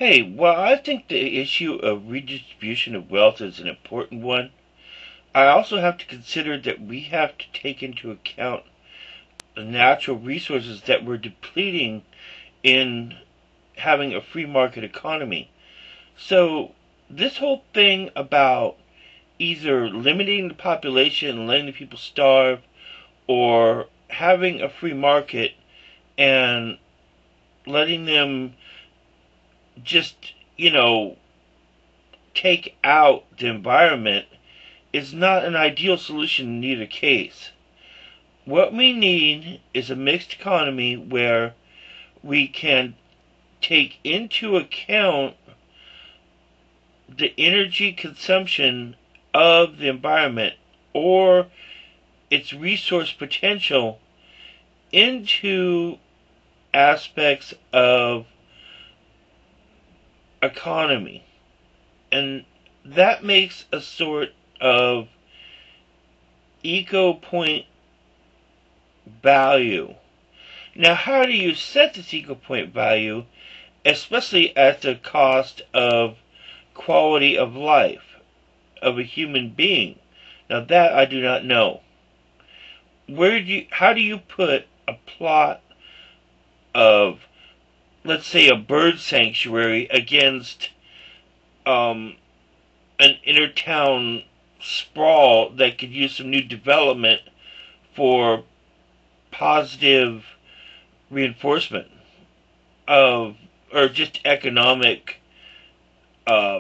Hey, well, I think the issue of redistribution of wealth is an important one. I also have to consider that we have to take into account the natural resources that we're depleting in having a free market economy. So, this whole thing about either limiting the population and letting the people starve, or having a free market and letting them just, take out the environment is not an ideal solution in either case. What we need is a mixed economy where we can take into account the energy consumption of the environment or its resource potential into aspects of economy. And that makes a sort of eco point value. Now, how do you set this eco point value, especially at the cost of quality of life of a human being? Now, that I do not know. How do you put a plot of, let's say, a bird sanctuary against an intertown sprawl that could use some new development for positive reinforcement of, or just economic uh,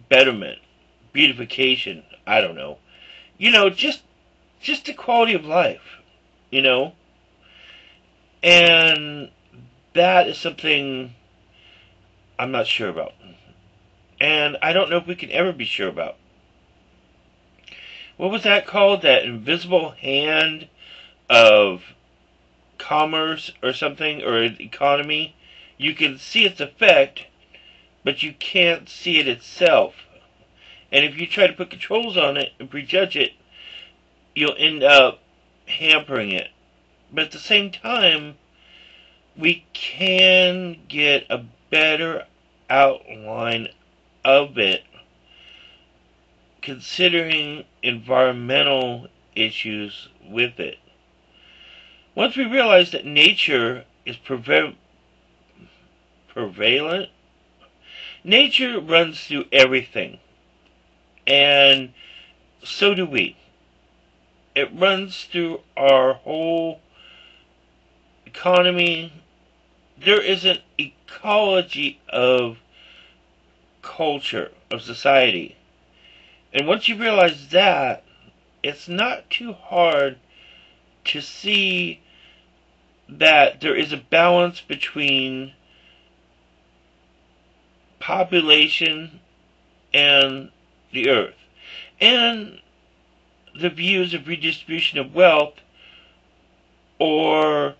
betterment, beautification? I don't know. Just the quality of life. You know, and that is something I'm not sure about, and I don't know if we can ever be sure about. What was that called? That invisible hand of commerce or something, or economy? You can see its effect, but you can't see it itself. And if you try to put controls on it and prejudge it, you'll end up hampering it. But at the same time, we can get a better outline of it considering environmental issues with it. Once we realize that nature is prevalent, nature runs through everything, and so do we. It runs through our whole economy. There is an ecology of culture, of society. And once you realize that, it's not too hard to see that there is a balance between population and the earth. And the views of redistribution of wealth or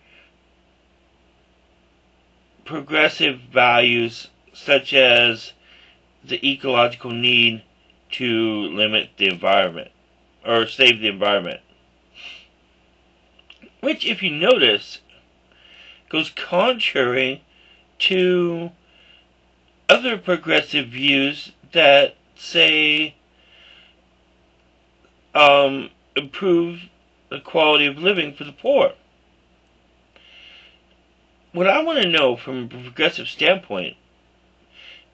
progressive values such as the ecological need to limit the environment or save the environment. Which, if you notice, goes contrary to other progressive views that say improve the quality of living for the poor. What I want to know from a progressive standpoint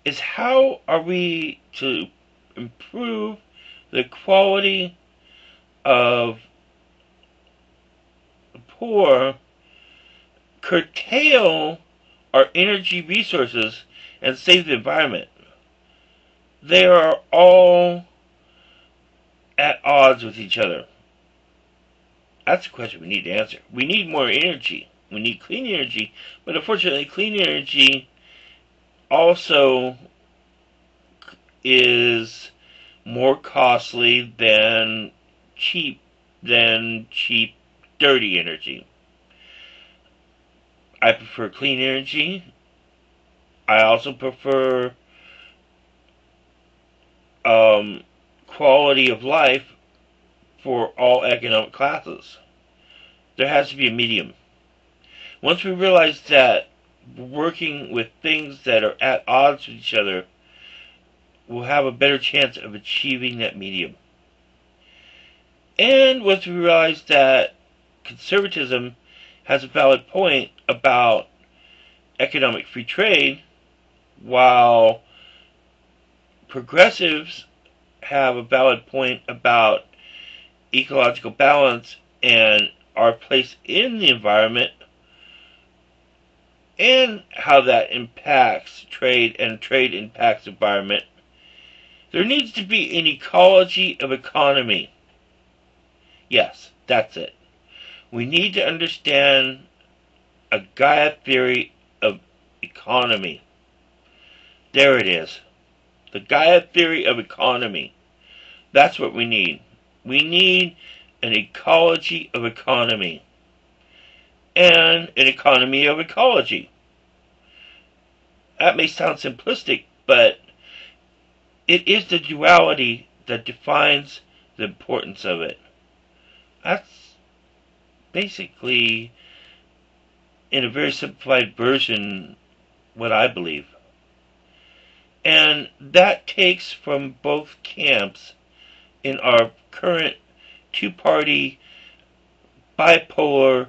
is how are we to improve the quality of the poor, curtail our energy resources, and save the environment. They are all at odds with each other. That's a question we need to answer. We need more energy. We need clean energy, but unfortunately, clean energy also is more costly than cheap, dirty energy. I prefer clean energy. I also prefer quality of life for all economic classes. There has to be a medium. Once we realize that working with things that are at odds with each other, we'll have a better chance of achieving that medium. And once we realize that conservatism has a valid point about economic free trade, while progressives have a valid point about ecological balance and our place in the environment and how that impacts trade and trade impacts environment, there needs to be an ecology of economy. Yes, that's it. We need to understand a Gaia theory of economy. There it is. The Gaia theory of economy. That's what we need. We need an ecology of economy and an economy of ecology. That may sound simplistic, but it is the duality that defines the importance of it. That's basically, in a very simplified version, what I believe. And that takes from both camps in our current two-party bipolar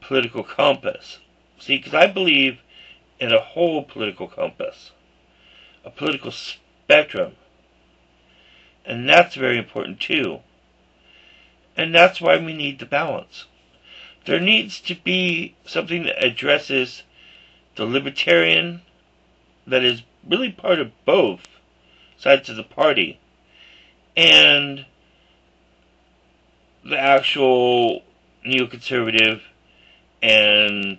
political compass. See, because I believe in a whole political compass, a political spectrum, and that's very important too. And that's why we need the balance. There needs to be something that addresses the libertarian, that is really part of both sides of the party, and the actual neoconservative and,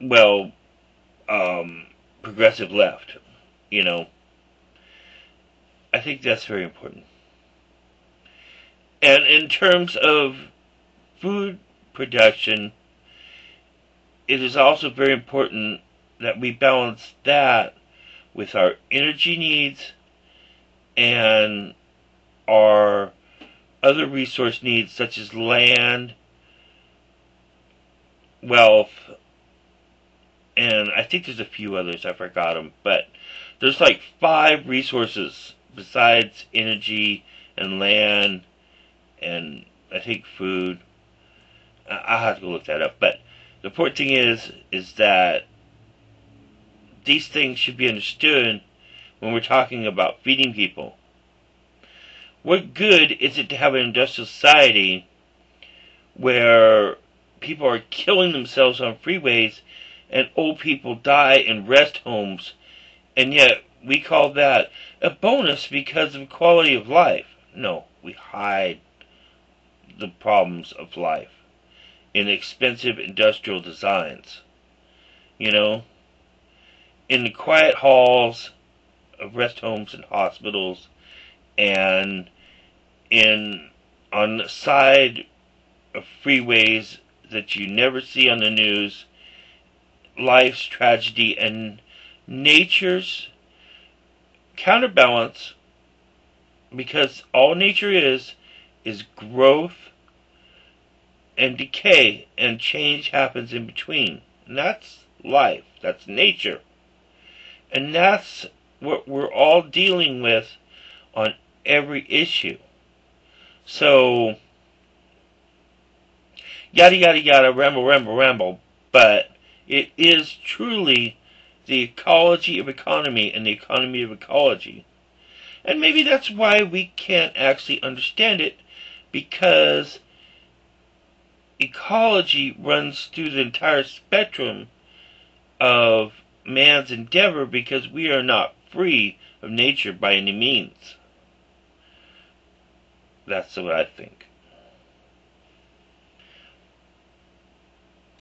well, progressive left. You know, I think that's very important. And in terms of food production, it is also very important that we balance that with our energy needs and our other resource needs, such as land, wealth, and I think there's a few others, I forgot them, but there's like 5 resources besides energy and land and I think food. I'll have to go look that up, but the important thing is that these things should be understood when we're talking about feeding people. What good is it to have an industrial society where people are killing themselves on freeways and old people die in rest homes, and yet we call that a bonus because of quality of life? No, we hide the problems of life in expensive industrial designs. You know, in the quiet halls of rest homes and hospitals, and on the side of freeways that you never see on the news, life's tragedy and nature's counterbalance, because all nature is growth and decay, and change happens in between. And that's life. That's nature. And that's what we're all dealing with on every issue. So, yada yada yada, ramble, but it is truly the ecology of economy and the economy of ecology. And maybe that's why we can't actually understand it, because ecology runs through the entire spectrum of man's endeavor, because we are not free of nature by any means. That's what I think.